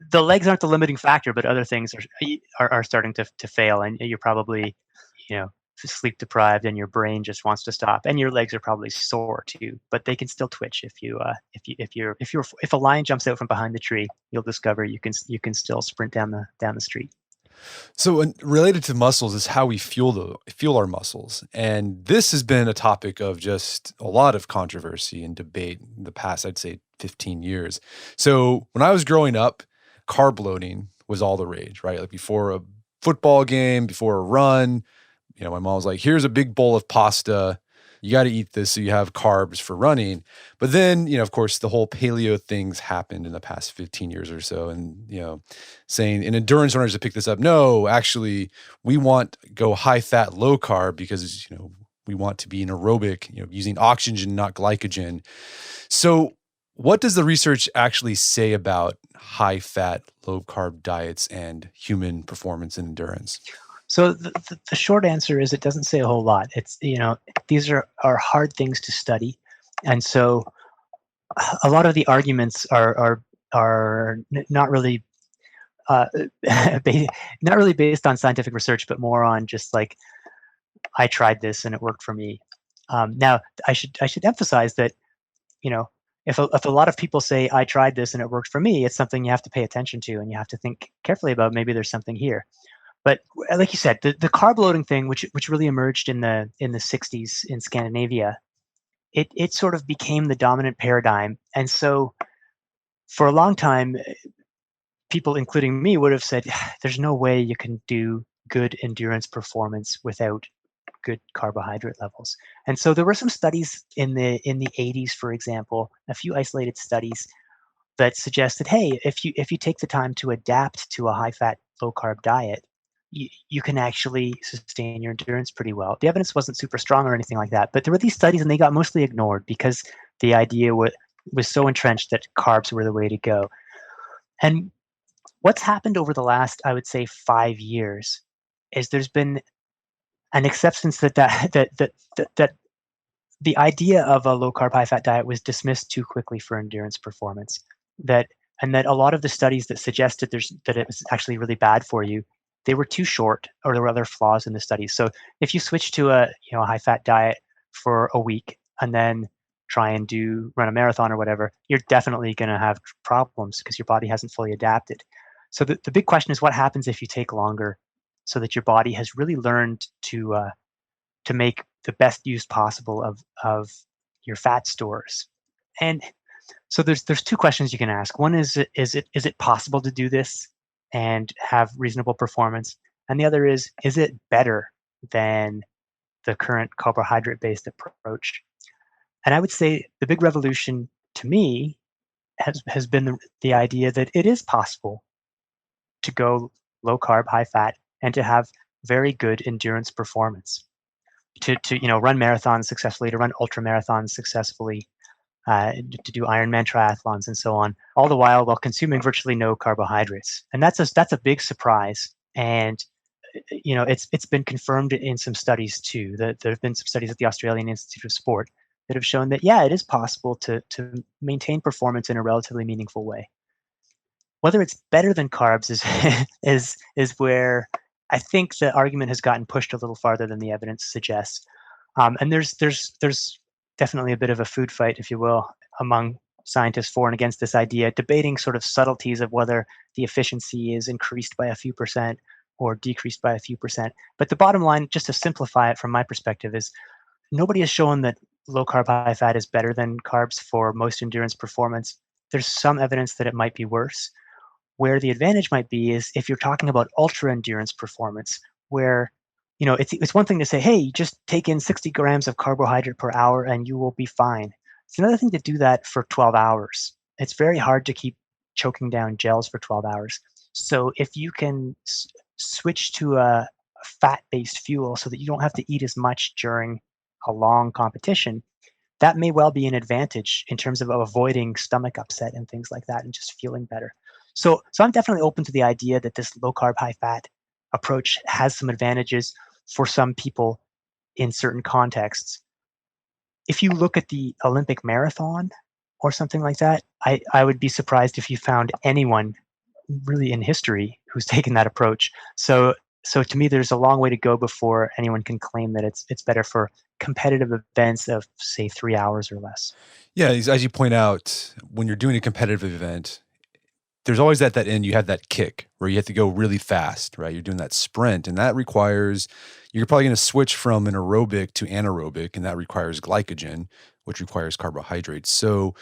the legs aren't the limiting factor, but other things are starting to fail, and you're probably sleep deprived, and your brain just wants to stop, and your legs are probably sore too, but they can still twitch. If a lion jumps out from behind the tree, you'll discover you can still sprint down the street. So related to muscles is how we fuel our muscles. And this has been a topic of just a lot of controversy and debate in the past, I'd say 15 years. So when I was growing up, carb loading was all the rage, right? Like before a football game, before a run, my mom was like, here's a big bowl of pasta. You got to eat this so you have carbs for running. But then, of course, the whole paleo things happened in the past 15 years or so. And, saying, and endurance runners have picked this up. No, actually, we want to go high fat, low carb because, we want to be an aerobic, using oxygen, not glycogen. So what does the research actually say about high fat, low carb diets and human performance and endurance? So the short answer is it doesn't say a whole lot. It's these are hard things to study, and so a lot of the arguments are not really not really based on scientific research, but more on just like, I tried this and it worked for me. Now I should emphasize that if a lot of people say I tried this and it worked for me, it's something you have to pay attention to, and you have to think carefully about. Maybe there's something here. But like you said, the carb loading thing, which really emerged in the 60s in Scandinavia, it sort of became the dominant paradigm. And so for a long time, people, including me, would have said, there's no way you can do good endurance performance without good carbohydrate levels. And so there were some studies in the 80s, for example, a few isolated studies that suggested, hey, if you take the time to adapt to a high fat, low carb diet, you can actually sustain your endurance pretty well. The evidence wasn't super strong or anything like that, but there were these studies and they got mostly ignored because the idea was so entrenched that carbs were the way to go. And what's happened over the last, I would say, 5 years is there's been an acceptance that the idea of a low carb, high fat diet was dismissed too quickly for endurance performance. That a lot of the studies that suggested that it was actually really bad for you, they were too short, or there were other flaws in the studies. So if you switch to a high fat diet for a week and then try and run a marathon or whatever, you're definitely going to have problems because your body hasn't fully adapted. So the big question is, what happens if you take longer, so that your body has really learned to make the best use possible of your fat stores? And so there's two questions you can ask. One is it possible to do this and have reasonable performance? And the other is it better than the current carbohydrate-based approach? And I would say the big revolution to me has been the idea that it is possible to go low carb, high fat, and to have very good endurance performance. To run marathons successfully, to run ultra marathons successfully, to do Ironman triathlons and so on, all the while consuming virtually no carbohydrates. And that's a big surprise. And it's been confirmed in some studies too. There have been some studies at the Australian Institute of Sport that have shown that, yeah, it is possible to maintain performance in a relatively meaningful way. Whether it's better than carbs is where I think the argument has gotten pushed a little farther than the evidence suggests. And there's definitely a bit of a food fight, if you will, among scientists for and against this idea, debating sort of subtleties of whether the efficiency is increased by a few percent or decreased by a few percent. But the bottom line, just to simplify it from my perspective, is nobody has shown that low carb, high fat is better than carbs for most endurance performance. there's some evidence that it might be worse. Where the advantage might be is if you're talking about ultra endurance performance, where it's one thing to say, hey, just take in 60 grams of carbohydrate per hour and you will be fine. It's another thing to do that for 12 hours. It's very hard to keep choking down gels for 12 hours. So if you can switch to a fat-based fuel so that you don't have to eat as much during a long competition, that may well be an advantage in terms of avoiding stomach upset and things like that and just feeling better. So I'm definitely open to the idea that this low carb, high fat approach has some advantages for some people in certain contexts. If you look at the Olympic marathon or something like that, I would be surprised if you found anyone really in history who's taken that approach. So to me, there's a long way to go before anyone can claim that it's better for competitive events of, say, 3 hours or less. Yeah, as you point out, when you're doing a competitive event, there's always that end, you have that kick where you have to go really fast, right? You're doing that sprint, and that requires, you're probably going to switch from an aerobic to anaerobic, and that requires glycogen, which requires carbohydrates. So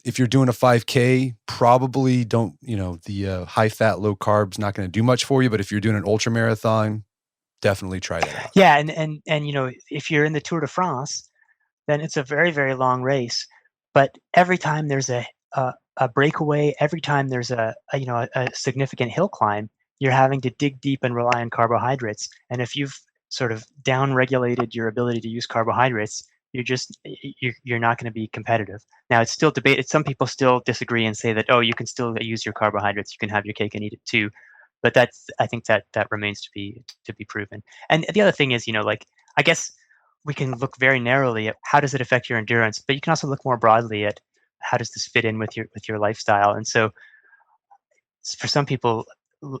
if you're doing a 5K, probably don't, the high fat, low carb's not going to do much for you. But if you're doing an ultra marathon, definitely try that out. Yeah, and if you're in the Tour de France, then it's a very, very long race. But every time there's a breakaway, every time there's a significant hill climb, you're having to dig deep and rely on carbohydrates. And if you've sort of down-regulated your ability to use carbohydrates, you're not going to be competitive. Now, it's still debated. Some people still disagree and say that, oh, you can still use your carbohydrates, you can have your cake and eat it too. But I think that remains to be proven. And the other thing is, I guess we can look very narrowly at how does it affect your endurance, but you can also look more broadly at how does this fit in with your lifestyle. And so for some people,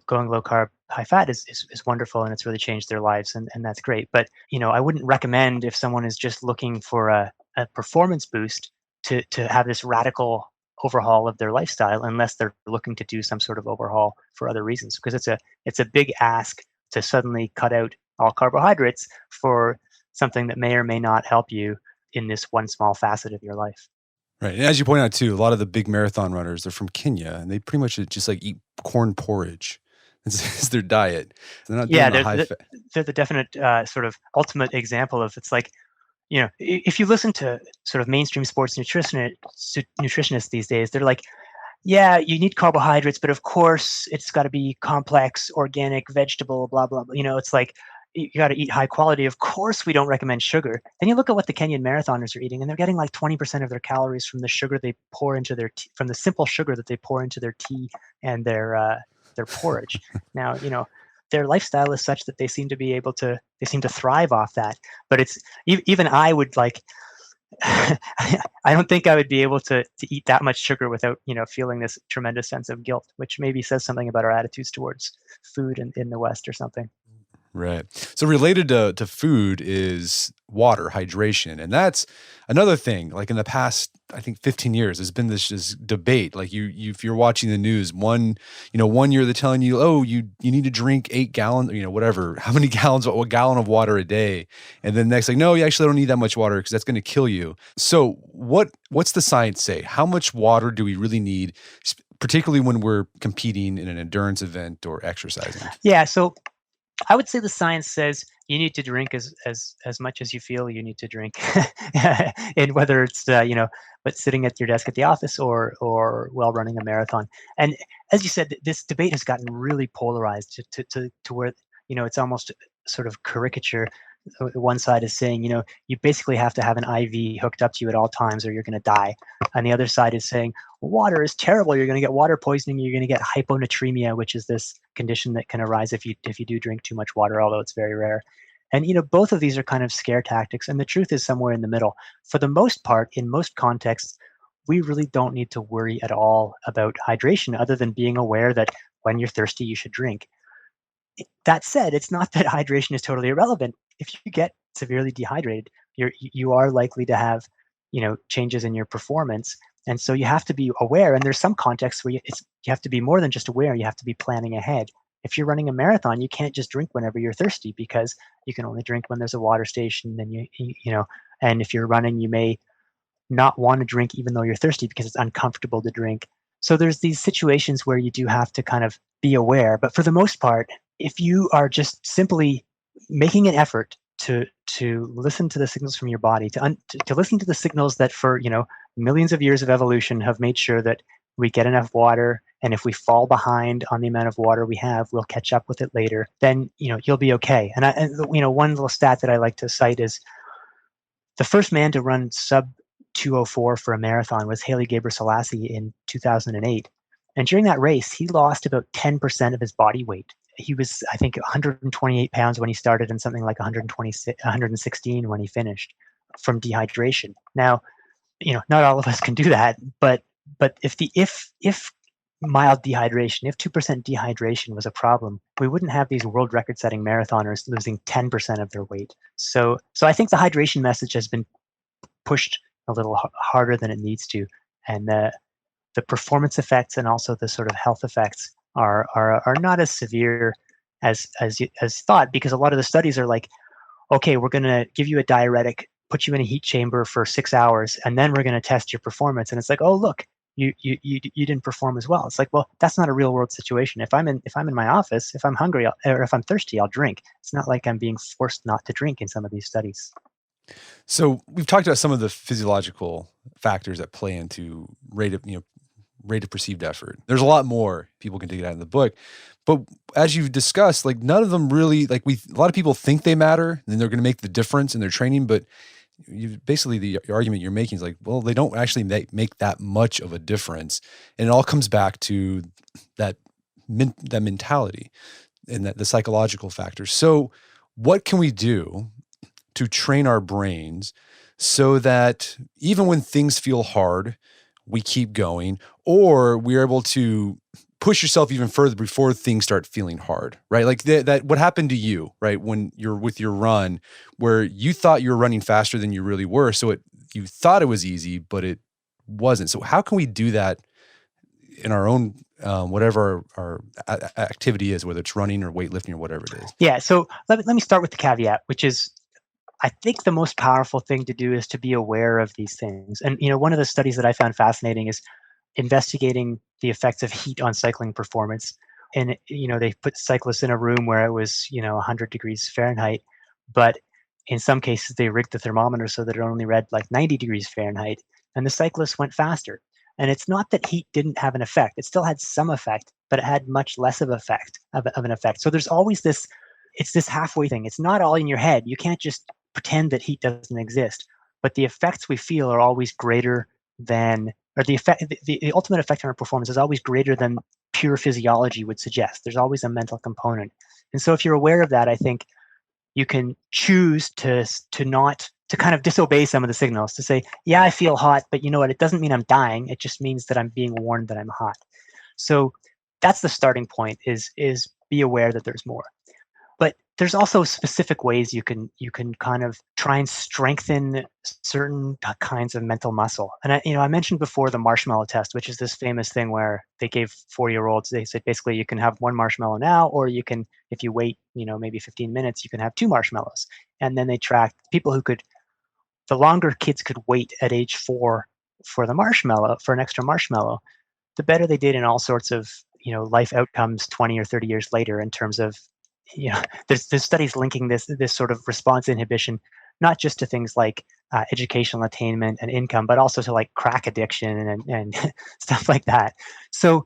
going low carb, high fat is wonderful, and it's really changed their lives, and that's great. But I wouldn't recommend, if someone is just looking for a performance boost, to have this radical overhaul of their lifestyle unless they're looking to do some sort of overhaul for other reasons, because it's a big ask to suddenly cut out all carbohydrates for something that may or may not help you in this one small facet of your life. Right. And as you point out too, a lot of the big marathon runners, they're from Kenya, and they pretty much just like eat corn porridge. It's their diet. They're not Yeah, doing the high fat. they're the definite sort of ultimate example of, it's like, if you listen to sort of mainstream sports nutritionists these days, they're like, yeah, you need carbohydrates, but of course it's got to be complex, organic, vegetable, blah, blah, blah. It's like, you got to eat high quality. Of course, we don't recommend sugar. Then you look at what the Kenyan marathoners are eating, and they're getting like 20% of their calories from the sugar they pour into their tea, from the simple sugar that they pour into their tea and their porridge. Now, their lifestyle is such that they seem to thrive off that. But it's even I would like. I don't think I would be able to eat that much sugar without feeling this tremendous sense of guilt, which maybe says something about our attitudes towards food in the West or something. Right. So related to food is water, hydration. And that's another thing. Like in the past, I think 15 years, there's been this debate. Like if you're watching the news, one year they're telling you, oh, you need to drink 8 gallons, whatever, how many gallons, a gallon of water a day. And then next, like, no, you actually don't need that much water because that's going to kill you. So what's the science say? How much water do we really need, particularly when we're competing in an endurance event or exercising? Yeah. So I would say the science says you need to drink as much as you feel you need to drink, and whether it's but sitting at your desk at the office or while running a marathon. And as you said, this debate has gotten really polarized to where it's almost sort of caricature. One side is saying you basically have to have an IV hooked up to you at all times or you're going to die, and the other side is saying water is terrible. You're going to get water poisoning. You're going to get hyponatremia, which is this condition that can arise if you do drink too much water, although it's very rare. And both of these are kind of scare tactics, and the truth is somewhere in the middle. For the most part, in most contexts, we really don't need to worry at all about hydration, other than being aware that when you're thirsty, you should drink. That said, it's not that hydration is totally irrelevant. If you get severely dehydrated, you are likely to have changes in your performance. And so you have to be aware. And there's some contexts where you have to be more than just aware. You have to be planning ahead. If you're running a marathon, you can't just drink whenever you're thirsty, because you can only drink when there's a water station. And and if you're running, you may not want to drink even though you're thirsty because it's uncomfortable to drink. So there's these situations where you do have to kind of be aware. But for the most part, if you are just simply making an effort to listen to the signals from your body, to listen to the signals that for millions of years of evolution have made sure that we get enough water, and if we fall behind on the amount of water we have, we'll catch up with it later. Then you'll be okay. One little stat that I like to cite is the first man to run sub 2:04 for a marathon was Haile Gebrselassie in 2008. And during that race, he lost about 10% of his body weight. He was, I think, 128 pounds when he started and something like 116 when he finished from dehydration. Now, not all of us can do that, but if mild dehydration, if 2% dehydration was a problem, we wouldn't have these world record-setting marathoners losing 10% of their weight. So I think the hydration message has been pushed a little harder than it needs to, and the performance effects and also the sort of health effects are not as severe as thought, because a lot of the studies are like, okay, we're going to give you a diuretic, put you in a heat chamber for 6 hours, and then we're going to test your performance. And it's like, oh, look, you didn't perform as well. It's like, well, that's not a real world situation. If I'm in my office, if I'm hungry or if I'm thirsty, I'll drink. It's not like I'm being forced not to drink in some of these studies. So we've talked about some of the physiological factors that play into rate of perceived effort. There's a lot more people can dig it out in the book, but as you've discussed, like none of them really, a lot of people think they matter and they're going to make the difference in their training, but basically the argument you're making is like, well, they don't actually make that much of a difference, and it all comes back to that mentality and the psychological factors. So what can we do to train our brains so that even when things feel hard, we keep going, or we're able to push yourself even further before things start feeling hard, right? Like that what happened to you, right? When you're with your run, where you thought you were running faster than you really were. So you thought it was easy, but it wasn't. So how can we do that in our own, whatever our activity is, whether it's running or weightlifting or whatever it is? Yeah. So let me start with the caveat, which is, I think the most powerful thing to do is to be aware of these things. And, one of the studies that I found fascinating is investigating the effects of heat on cycling performance. And, they put cyclists in a room where it was, 100 degrees Fahrenheit, but in some cases they rigged the thermometer so that it only read like 90 degrees Fahrenheit, and the cyclists went faster. And it's not that heat didn't have an effect. It still had some effect, but it had much less of an effect. So there's always it's this halfway thing. It's not all in your head. You can't just pretend that heat doesn't exist, but the effects we feel are always greater than, or the ultimate effect on our performance is always greater than pure physiology would suggest. There's always a mental component. And so if you're aware of that, I think you can choose to kind of disobey some of the signals, to say, yeah, I feel hot, but you know what? It doesn't mean I'm dying. It just means that I'm being warned that I'm hot. So that's the starting point, is be aware that there's more. But there's also specific ways you can kind of try and strengthen certain kinds of mental muscle. And I mentioned before the marshmallow test, which is this famous thing where they gave 4-year-olds, they said basically you can have one marshmallow now, or you can, if you wait, maybe 15 minutes, you can have 2 marshmallows. And then they tracked people who could, the longer kids could wait at age 4 for an extra marshmallow, the better they did in all sorts of, life outcomes 20 or 30 years later, in terms of, there's studies linking this sort of response inhibition, not just to things like educational attainment and income, but also to like crack addiction and stuff like that. So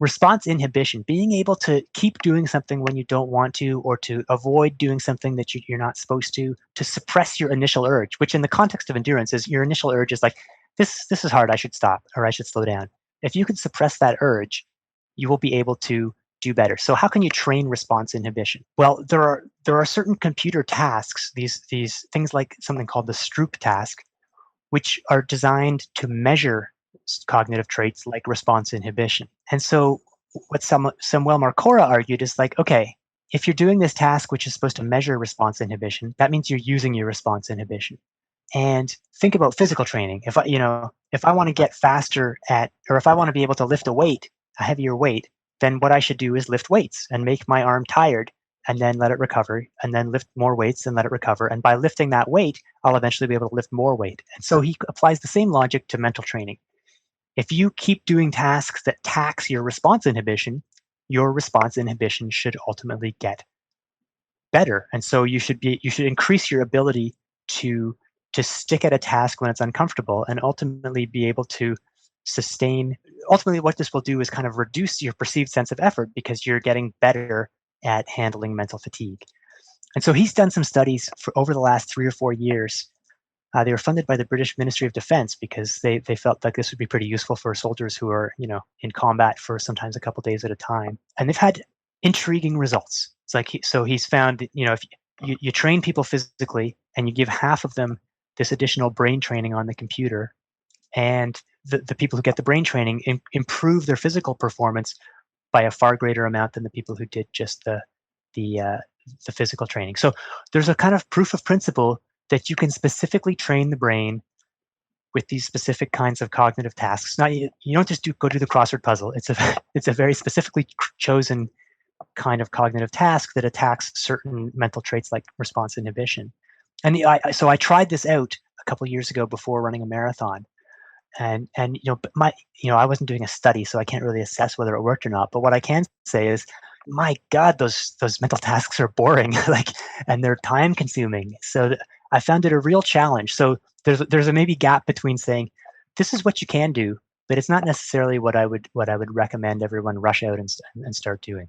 response inhibition, being able to keep doing something when you don't want to, or to avoid doing something that you're not supposed to suppress your initial urge, which in the context of endurance is your initial urge is like, this is hard, I should stop, or I should slow down. If you can suppress that urge, you will be able to do better. So how can you train response inhibition? Well, there are certain computer tasks, these things like something called the Stroop task, which are designed to measure cognitive traits like response inhibition. And so what Samuel Marcora argued is like, okay, if you're doing this task which is supposed to measure response inhibition, that means you're using your response inhibition. And think about physical training. If I want to get faster or if I want to be able to lift a heavier weight, then what I should do is lift weights and make my arm tired and then let it recover, and then lift more weights and let it recover. And by lifting that weight, I'll eventually be able to lift more weight. And so he applies the same logic to mental training. If you keep doing tasks that tax your response inhibition should ultimately get better. And so you should increase your ability to stick at a task when it's uncomfortable and ultimately be able to sustain. Ultimately, what this will do is kind of reduce your perceived sense of effort because you're getting better at handling mental fatigue. And so he's done some studies for over the last 3 or 4 years. They were funded by the British Ministry of Defense because they felt like this would be pretty useful for soldiers who are, in combat for sometimes a couple days at a time. And they've had intriguing results. It's like, he's found, if you train people physically and you give half of them this additional brain training on the computer, and the people who get the brain training improve their physical performance by a far greater amount than the people who did just the physical training. So there's a kind of proof of principle that you can specifically train the brain with these specific kinds of cognitive tasks. Now, you don't just go do the crossword puzzle. It's a very specifically chosen kind of cognitive task that attacks certain mental traits like response inhibition. And so I tried this out a couple of years ago before running a marathon. And I wasn't doing a study, so I can't really assess whether it worked or not. But what I can say is, my God, those mental tasks are boring, and they're time consuming. So I found it a real challenge. So there's a maybe gap between saying this is what you can do, but it's not necessarily what I would recommend everyone rush out and start doing.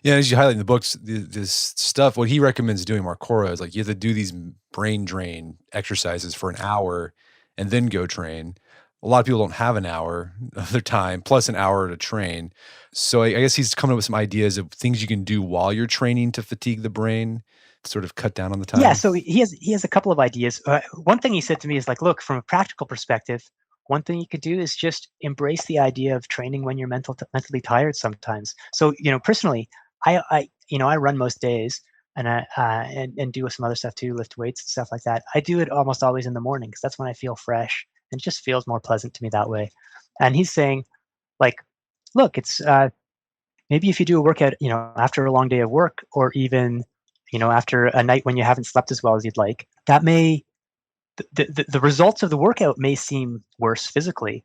Yeah, as you highlight in the books, this stuff, what he recommends doing, Mark Coras, is like you have to do these brain drain exercises for an hour and then go train. A lot of people don't have an hour of their time plus an hour to train. So I guess he's coming up with some ideas of things you can do while you're training to fatigue the brain, to sort of cut down on the time. Yeah, so he has a couple of ideas. One thing he said to me is like, look, from a practical perspective, one thing you could do is just embrace the idea of training when you're mentally tired sometimes. So, personally, I run most days, and and do some other stuff too, lift weights and stuff like that. I do it almost always in the morning because that's when I feel fresh, and it just feels more pleasant to me that way. And he's saying, like, look, it's maybe if you do a workout, after a long day of work, or even, after a night when you haven't slept as well as you'd like, that may the results of the workout may seem worse physically,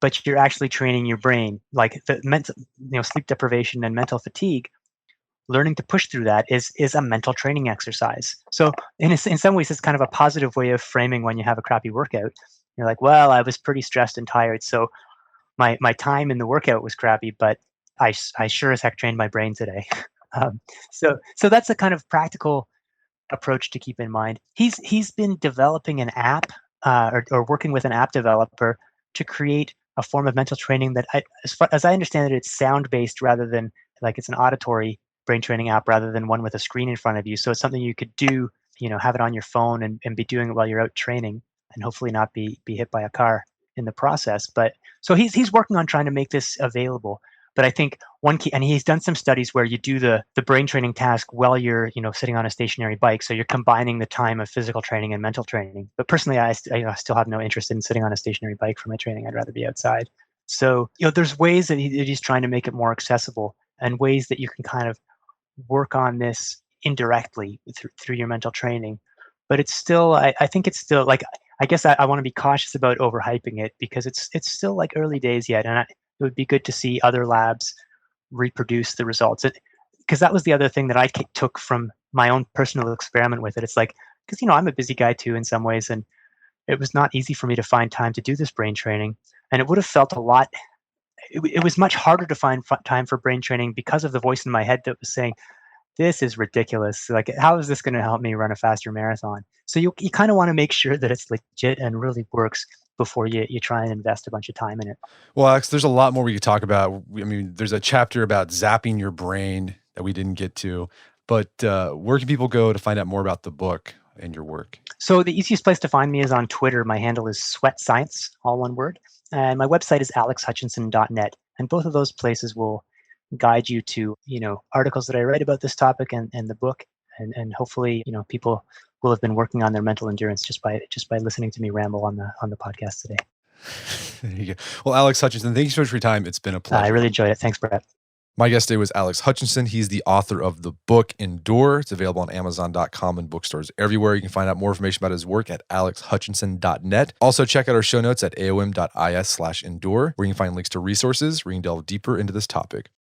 but you're actually training your brain. Like the mental, sleep deprivation and mental fatigue, learning to push through that is a mental training exercise. So in some ways, it's kind of a positive way of framing when you have a crappy workout. You're like, well, I was pretty stressed and tired, so my time in the workout was crappy, but I sure as heck trained my brain today. So that's a kind of practical approach to keep in mind. He's been developing an app, or working with an app developer to create a form of mental training that, as far as I understand it, it's sound based rather than, like, it's an auditory brain training app rather than one with a screen in front of you. So it's something you could do, have it on your phone and be doing it while you're out training, and hopefully not be hit by a car in the process. But so he's working on trying to make this available. But I think one key, and he's done some studies where you do the brain training task while you're, sitting on a stationary bike. So you're combining the time of physical training and mental training. But personally, I still have no interest in sitting on a stationary bike for my training. I'd rather be outside. So, there's ways that he's trying to make it more accessible, and ways that you can kind of work on this indirectly through your mental training. But it's still, I think it's still, like, I guess I want to be cautious about overhyping it, because it's still like early days yet. And it would be good to see other labs reproduce the results. Because that was the other thing that I took from my own personal experiment with it. It's like, because, I'm a busy guy too in some ways, and it was not easy for me to find time to do this brain training. And it would have felt a lot, it was much harder to find time for brain training because of the voice in my head that was saying, this is ridiculous. Like, how is this going to help me run a faster marathon? So you kind of want to make sure that it's legit and really works before you try and invest a bunch of time in it. Well, Alex, there's a lot more we could talk about. I mean, there's a chapter about zapping your brain that we didn't get to, but where can people go to find out more about the book and your work? So the easiest place to find me is on Twitter. My handle is Sweat Science, all one word. And my website is alexhutchinson.net. And both of those places will guide you to, articles that I write about this topic and the book. And hopefully, people will have been working on their mental endurance just by listening to me ramble on the podcast today. There you go. Well, Alex Hutchinson, thank you so much for your time. It's been a pleasure. I really enjoyed it. Thanks, Brett. My guest today was Alex Hutchinson. He's the author of the book Endure. It's available on Amazon.com and bookstores everywhere. You can find out more information about his work at alexhutchinson.net. Also, check out our show notes at aom.is/endure, where you can find links to resources where you can delve deeper into this topic.